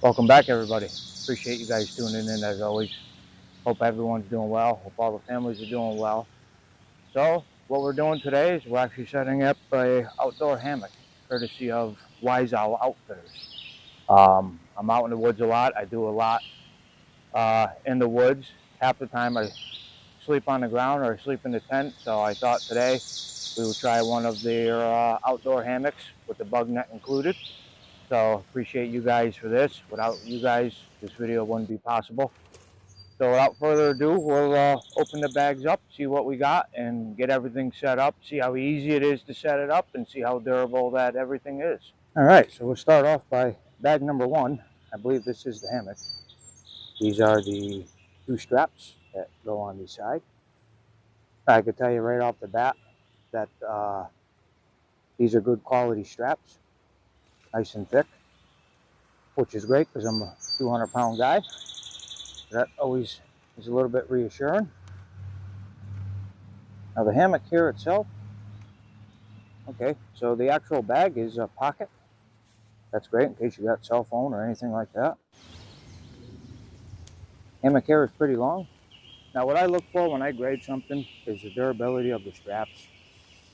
Welcome back, everybody. Appreciate you guys tuning in as always. Hope everyone's doing well. Hope all the families are doing well. So, what we're doing today is we're actually setting up a outdoor hammock, courtesy of Wise Owl Outfitters. I'm out in the woods a lot. I do a lot in the woods. Half the time I sleep on the ground or I sleep in the tent. So I thought today we would try one of their outdoor hammocks with the bug net included. So appreciate you guys for this. Without you guys, this video wouldn't be possible. So without further ado, we'll open the bags up, see what we got, and get everything set up, see how easy it is to set it up, and see how durable that everything is. All right, so we'll start off by bag number one. I believe this is the hammock. These are the two straps that go on the side. I can tell you right off the bat that these are good quality straps, nice and thick, which is great because I'm a 200-pound guy. That always is a little bit reassuring. Now the hammock here itself, okay, so the actual bag is a pocket. That's great in case you got cell phone or anything like that. Hammock here is pretty long. Now what I look for when I grade something is the durability of the straps.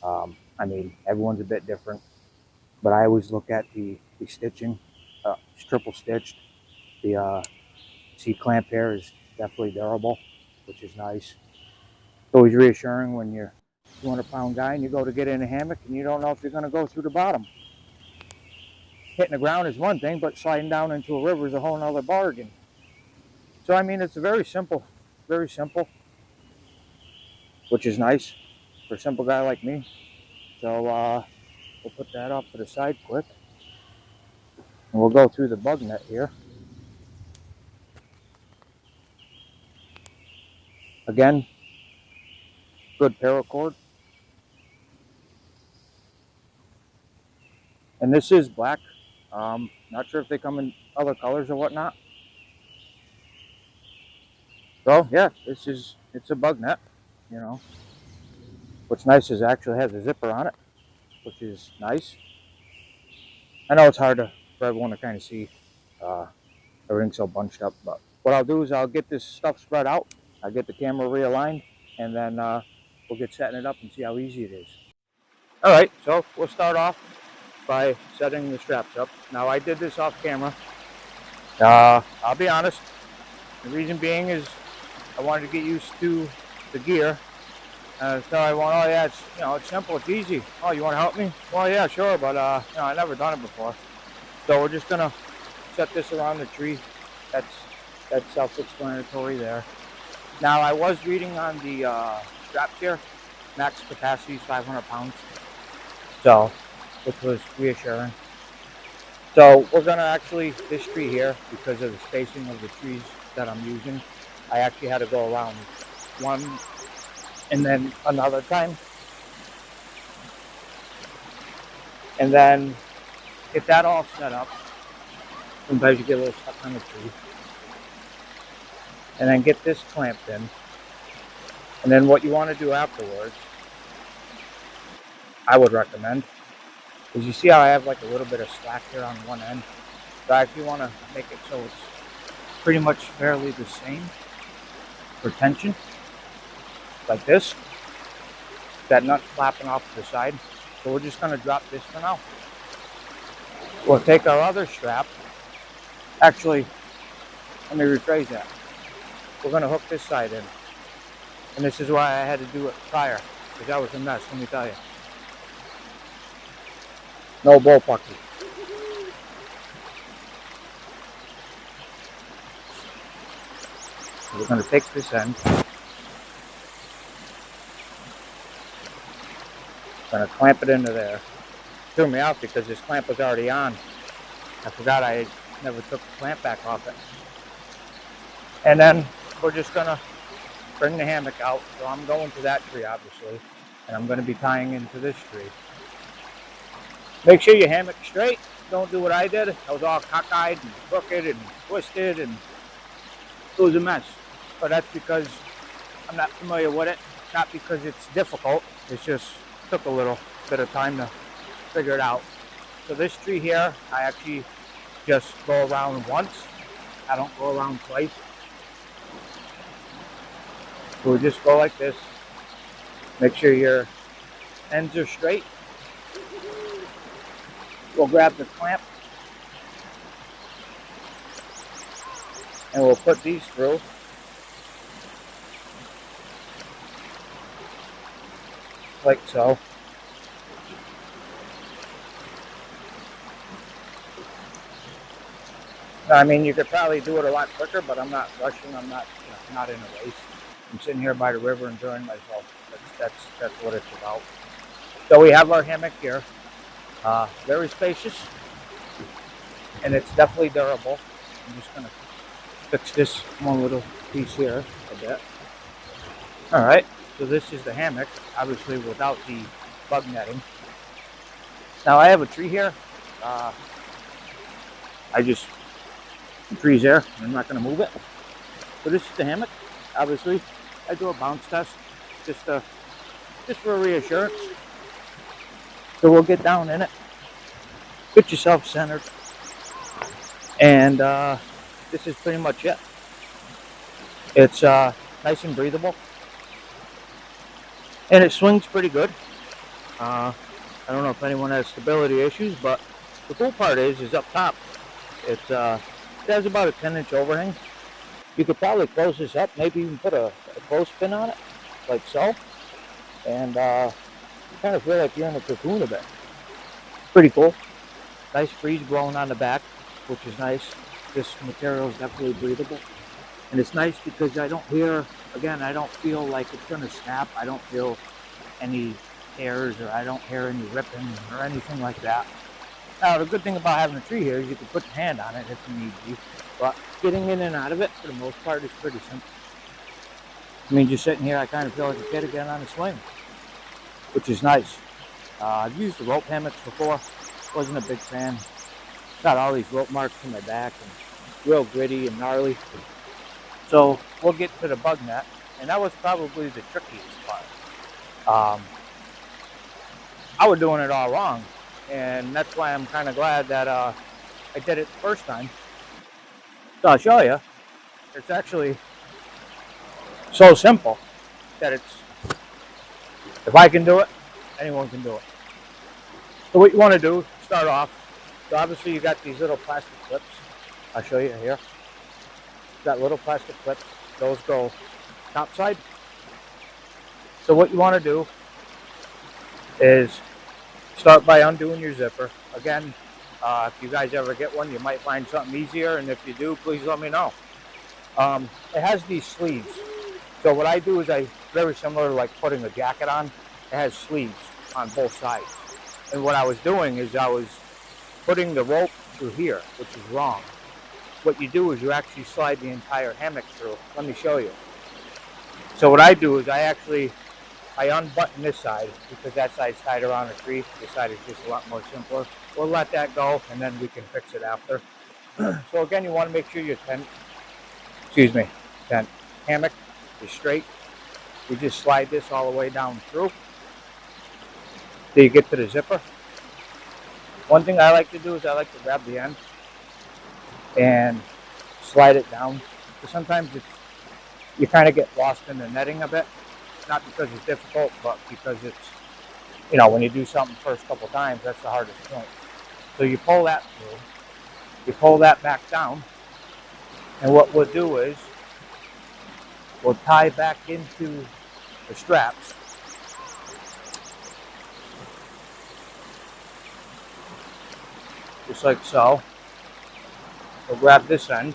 I mean, everyone's a bit different, but I always look at the stitching. It's triple stitched. The C-clamp here is definitely durable, which is nice. It's always reassuring when you're a 200-pound guy and you go to get in a hammock and you don't know if you're going to go through the bottom. Hitting the ground is one thing, but sliding down into a river is a whole nother bargain. So I mean, it's very simple, which is nice for a simple guy like me. So we'll put that off to the side quick, and we'll go through the bug net here. Again, good paracord. And this is black. Not sure if they come in other colors or whatnot. So yeah, it's a bug net, you know. What's nice is it actually has a zipper on it, which is nice. I know it's hard for everyone to kind of see. Everything's so bunched up, but what I'll do is I'll get this stuff spread out. I'll get the camera realigned, and then we'll get setting it up and see how easy it is. All right, so we'll start off by setting the straps up. Now I did this off camera. I'll be honest. The reason being is I wanted to get used to the gear. So I went, oh yeah, it's simple, it's easy. Oh, you want to help me? Well, yeah, sure, but I never done it before. So we're just gonna set this around the tree. That's self-explanatory there. Now I was reading on the straps here, max capacity is 500 pounds. So, which was reassuring. So we're gonna actually, this tree here, because of the spacing of the trees that I'm using, I actually had to go around one and then another time. And then get that all set up. Sometimes you get a little stuck on the tree. And then get this clamped in. And then what you want to do afterwards, I would recommend, is you see how I have like a little bit of slack here on one end? So I actually want to make it so it's pretty much fairly the same for tension. Like this. That nut flapping off to the side. So we're just going to drop this for now. We'll take our other strap. Actually, let me rephrase that. We're going to hook this side in. And this is why I had to do it prior, because that was a mess, let me tell you. No bullpucky. So we're going to take this end. Going to clamp it into there. Threw me out because this clamp was already on. I forgot I never took the clamp back off it. And then we're just going to bring the hammock out. So I'm going to that tree, obviously, and I'm going to be tying into this tree. Make sure your hammock's straight. Don't do what I did. I was all cockeyed and crooked and twisted, and it was a mess. But that's because I'm not familiar with it. Not because it's difficult. It's just took a little bit of time to figure it out. So this tree here, I actually just go around once. I don't go around twice. So we just go like this. Make sure your ends are straight. We'll grab the clamp and we'll put these through. Like so. I mean, you could probably do it a lot quicker, but I'm not rushing. I'm not, not in a race. I'm sitting here by the river enjoying myself. That's what it's about. So we have our hammock here. Very spacious, and it's definitely durable. I'm just gonna fix this one little piece here a bit. All right. So this is the hammock, obviously without the bug netting. Now I have a tree here. The tree's there. I'm not going to move it. So this is the hammock. Obviously, I do a bounce test just for reassurance. So we'll get down in it. Get yourself centered. And this is pretty much it. It's nice and breathable. And it swings pretty good. I don't know if anyone has stability issues, but the cool part is up top. It has about a 10-inch overhang. You could probably close this up, maybe even put a clothespin on it, like so. And you kind of feel like you're in a cocoon a bit. Pretty cool. Nice breeze blowing on the back, which is nice. This material is definitely breathable. And it's nice because I don't feel like it's going to snap. I don't feel any tears, or I don't hear any ripping or anything like that. Now, the good thing about having a tree here is you can put your hand on it if you need to, but getting in and out of it, for the most part, is pretty simple. I mean, just sitting here, I kind of feel like a kid again on a swing, which is nice. I've used the rope hammocks before. Wasn't a big fan. Got all these rope marks in my back, and real gritty and gnarly. So we'll get to the bug net, and that was probably the trickiest part. I was doing it all wrong. And that's why I'm kind of glad that I did it the first time. So I'll show you. It's actually so simple that if I can do it, anyone can do it. So what you want to do, start off. So obviously you got these little plastic clips. I'll show you here. Got little plastic clips. Those go top side. So what you want to do is start by undoing your zipper. Again, if you guys ever get one, you might find something easier, and if you do, please let me know. It has these sleeves. So what I do is very similar to like putting a jacket on. It has sleeves on both sides. And what I was doing is I was putting the rope through here, which is wrong. What you do is you actually slide the entire hammock through. Let me show you. So what I do is I unbutton this side because that side's tied around a tree. This side is just a lot more simpler. We'll let that go, and then we can fix it after. So again, you want to make sure your hammock is straight. You just slide this all the way down through till you get to the zipper. One thing I like to do is I like to grab the end and slide it down. Because sometimes you kind of get lost in the netting a bit. Not because it's difficult, but because it's, when you do something first couple times, that's the hardest point. So you pull that through, you pull that back down, and what we'll do is we'll tie back into the straps. Just like so. We'll grab this end.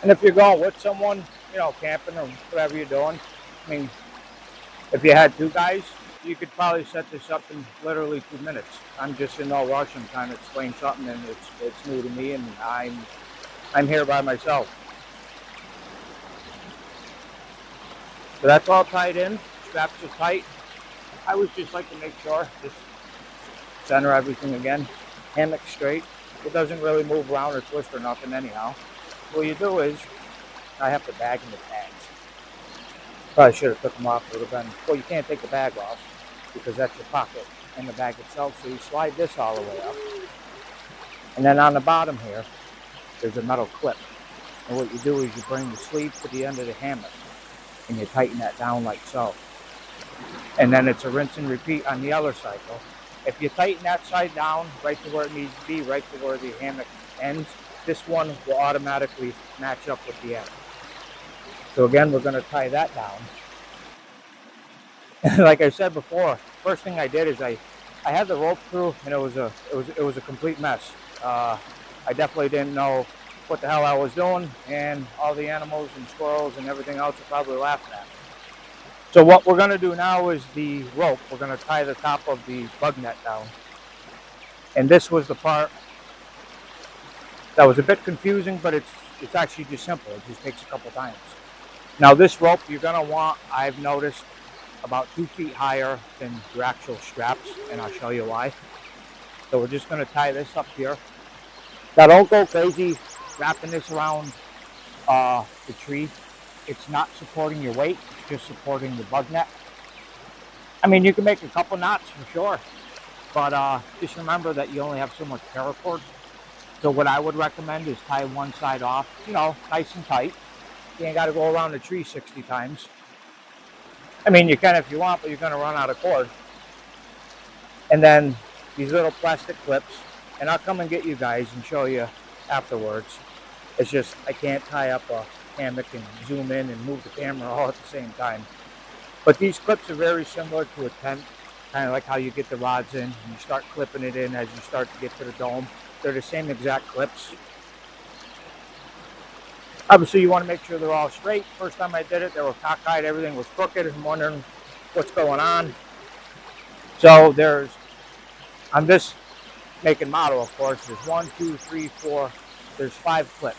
And if you're going with someone, camping or whatever you're doing, I mean, if you had two guys, you could probably set this up in literally 2 minutes. I'm just in no rush. I'm trying to explain something, and it's new to me, and I'm here by myself. So that's all tied in. Straps are tight. I always just like to make sure, just center everything again. Hammock straight. It doesn't really move around or twist or nothing anyhow. What you do is, I have to bag in the tags. Probably should have took them off. It would have been, well, you can't take the bag off because that's your pocket. and the bag itself. So you slide this all the way up. And then on the bottom here, there's a metal clip. And what you do is you bring the sleeve to the end of the hammock and you tighten that down like so. And then it's a rinse and repeat on the other cycle. If you tighten that side down right to where it needs to be, right to where the hammock ends, this one will automatically match up with the end. So again, we're going to tie that down. Like I said before, first thing I did is I had the rope through, and it was a complete mess. I definitely didn't know what the hell I was doing, and all the animals and squirrels and everything else are probably laughing at me. So what we're going to do now is the rope. We're going to tie the top of the bug net down. And this was the part that was a bit confusing, but it's actually just simple. It just takes a couple times. Now this rope you're going to want, I've noticed, about 2 feet higher than your actual straps, and I'll show you why. So we're just going to tie this up here. Now don't go crazy wrapping this around the tree. It's not supporting your weight, it's just supporting the bug net. I mean, you can make a couple knots for sure, but just remember that you only have so much paracord. So what I would recommend is tie one side off, nice and tight. You ain't got to go around the tree 60 times. I mean, you can if you want, but you're going to run out of cord. And then these little plastic clips, and I'll come and get you guys and show you afterwards. It's just I can't tie up a hammock and zoom in and move the camera all at the same time. But these clips are very similar to a tent, kind of like how you get the rods in and you start clipping it in as you start to get to the dome. They're the same exact clips. Obviously, you want to make sure they're all straight. First time I did it, they were cockeyed, everything was crooked. I'm wondering what's going on. So there's, on this make and model, of course, there's 1, 2, 3, 4, there's 5 clips.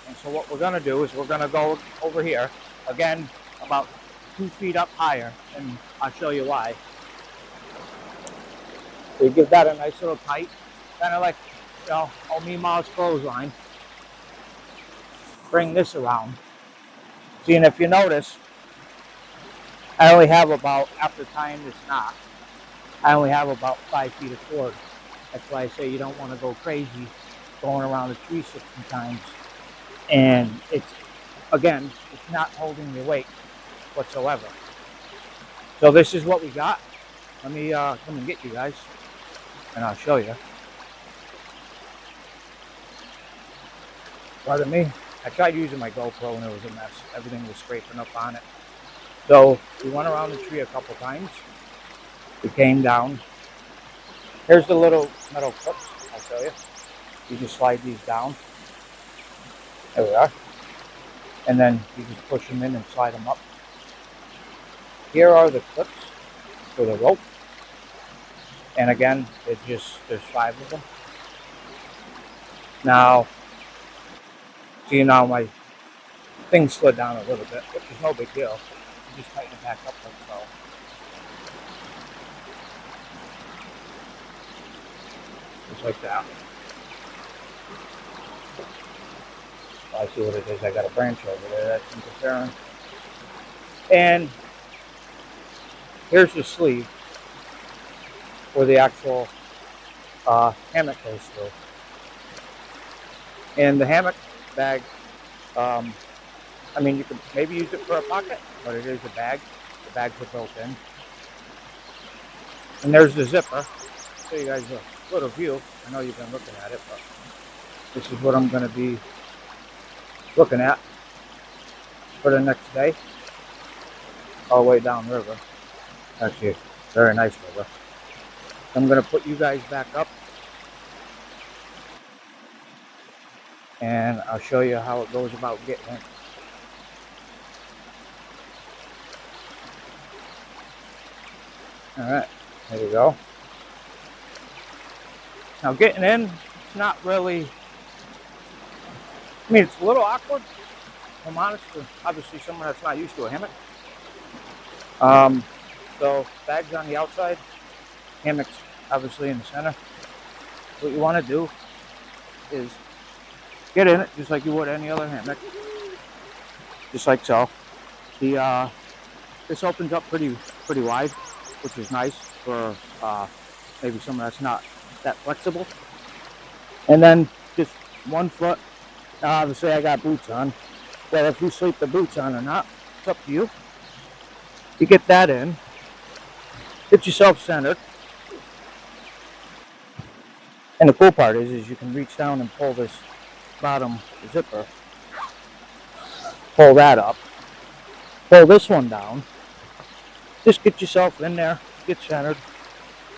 And so what we're going to do is we're going to go over here, again, about 2 feet up higher, and I'll show you why. So you give that a nice little tight, kind of like, old Meemaw's clothesline. Bring this around. See, and if you notice, I only have about, after tying this knot, I only have about 5 feet of cord. That's why I say you don't want to go crazy going around the tree 60 times. And it's not holding your weight whatsoever. So this is what we got. Let me come and get you guys, and I'll show you. Pardon me. I tried using my GoPro and it was a mess. Everything was scraping up on it. So we went around the tree a couple times. We came down. Here's the little metal clips. I'll show you. You just slide these down. There we are. And then you just push them in and slide them up. Here are the clips for the rope. And again, there's 5 of them. Now, see, now my thing slid down a little bit, which is no big deal. You just tighten it back up like so. Just like that. I see what it is. I got a branch over there that's interfering. And here's the sleeve where the actual hammock goes through. And the hammock bag, I mean, you could maybe use it for a pocket, but it is a bag. The bags are built in. And there's the zipper. I'll show you guys a little view. I know you've been looking at it, but this is what I'm going to be looking at for the next day, all the way down river. Actually, very nice river. I'm going to put you guys back up, and I'll show you how it goes about getting it. All right, there you go. Now getting in, it's not really, I mean, it's a little awkward, if I'm honest, for obviously someone that's not used to a hammock. So bags on the outside, hammocks obviously in the center. What you want to do is get in it just like you would any other hammock, just like so. This opens up pretty wide, which is nice for maybe someone that's not that flexible. And then just 1 foot. Now obviously I got boots on. Well, if you sleep the boots on or not, it's up to you. You get that in. Get yourself centered. And the cool part is you can reach down and pull this bottom zipper. Pull that up. Pull this one down. Just get yourself in there. Get centered.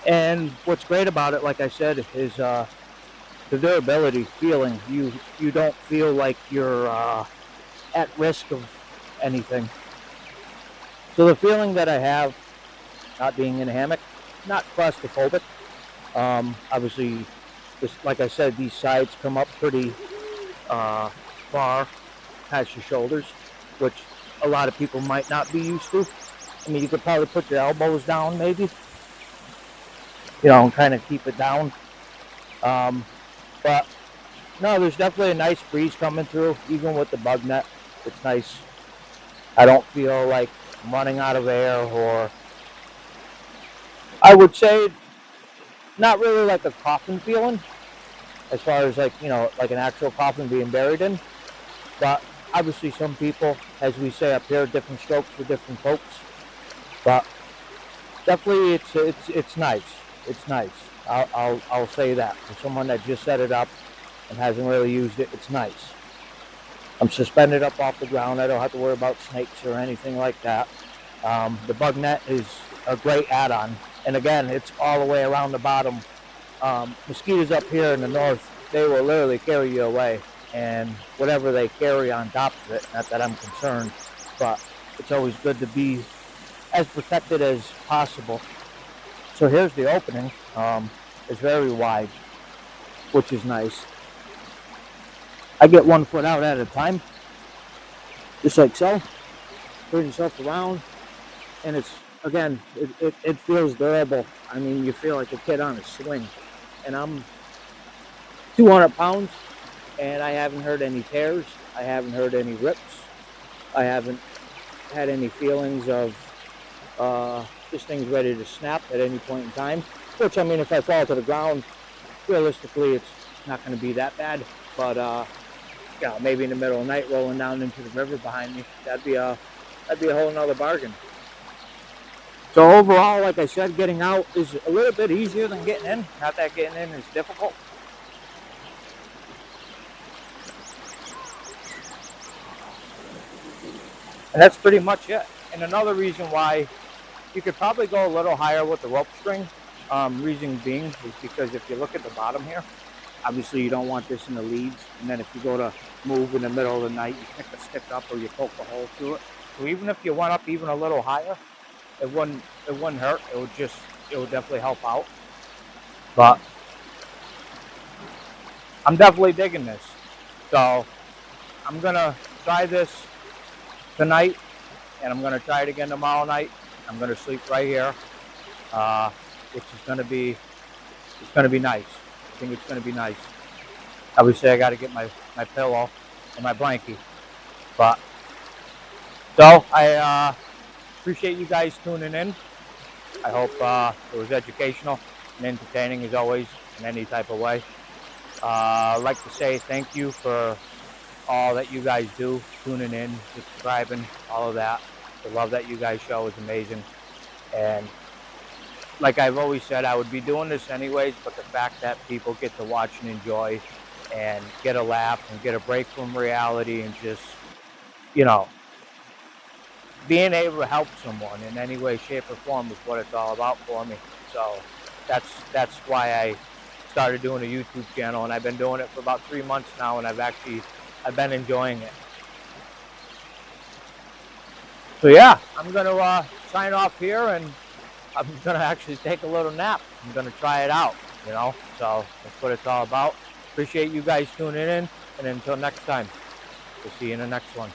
And what's great about it, like I said, is the durability feeling. You don't feel like you're at risk of anything. So the feeling that I have, not being in a hammock, not claustrophobic. Obviously, just like I said, these sides come up pretty far past your shoulders, which a lot of people might not be used to. I mean, you could probably put your elbows down, maybe, and kind of keep it down. But no, there's definitely a nice breeze coming through, even with the bug net. It's nice. I don't feel like I'm running out of air, or I would say not really like a coffin feeling, as far as like an actual coffin being buried in. But obviously, some people, as we say up here, different strokes for different folks. But definitely, it's nice. It's nice. I'll say that for someone that just set it up and hasn't really used it. It's nice. I'm suspended up off the ground. I don't have to worry about snakes or anything like that. The bug net is a great add-on, and again, it's all the way around the bottom. Mosquitoes up here in the north, they will literally carry you away, and whatever they carry on top of it, not that I'm concerned, but it's always good to be as protected as possible. So here's the opening. It's very wide, which is nice. I get 1 foot out at a time, just like so. Turn yourself around, and it's, again, it feels durable. I mean, you feel like a kid on a swing. And I'm 200 pounds, and I haven't heard any tears. I haven't heard any rips. I haven't had any feelings of just things ready to snap at any point in time. Which, I mean, if I fall to the ground, realistically, it's not going to be that bad. But maybe in the middle of the night, rolling down into the river behind me, that'd be a whole nother bargain. So overall, like I said, getting out is a little bit easier than getting in. Not that getting in is difficult. And that's pretty much it. And another reason why you could probably go a little higher with the rope string, reason being is because if you look at the bottom here, obviously you don't want this in the leads. And then if you go to move in the middle of the night, you pick a stick up or you poke a hole through it. So even if you went up even a little higher, it wouldn't hurt. It would definitely help out. But I'm definitely digging this. So I'm gonna try this tonight, and I'm gonna try it again tomorrow night. I'm gonna sleep right here, which is gonna be nice. I think it's gonna be nice. Obviously, I got to get my pillow and my blankie. But so I appreciate you guys tuning in. I hope it was educational and entertaining as always in any type of way. I'd like to say thank you for all that you guys do, tuning in, subscribing, all of that. The love that you guys show is amazing. And like I've always said, I would be doing this anyways, but the fact that people get to watch and enjoy and get a laugh and get a break from reality and just, being able to help someone in any way, shape, or form is what it's all about for me. So that's why I started doing a YouTube channel, and I've been doing it for about 3 months now, and I've been enjoying it. So yeah, I'm gonna sign off here, and I'm gonna actually take a little nap. I'm gonna try it out, So that's what it's all about. Appreciate you guys tuning in, and until next time, we'll see you in the next one.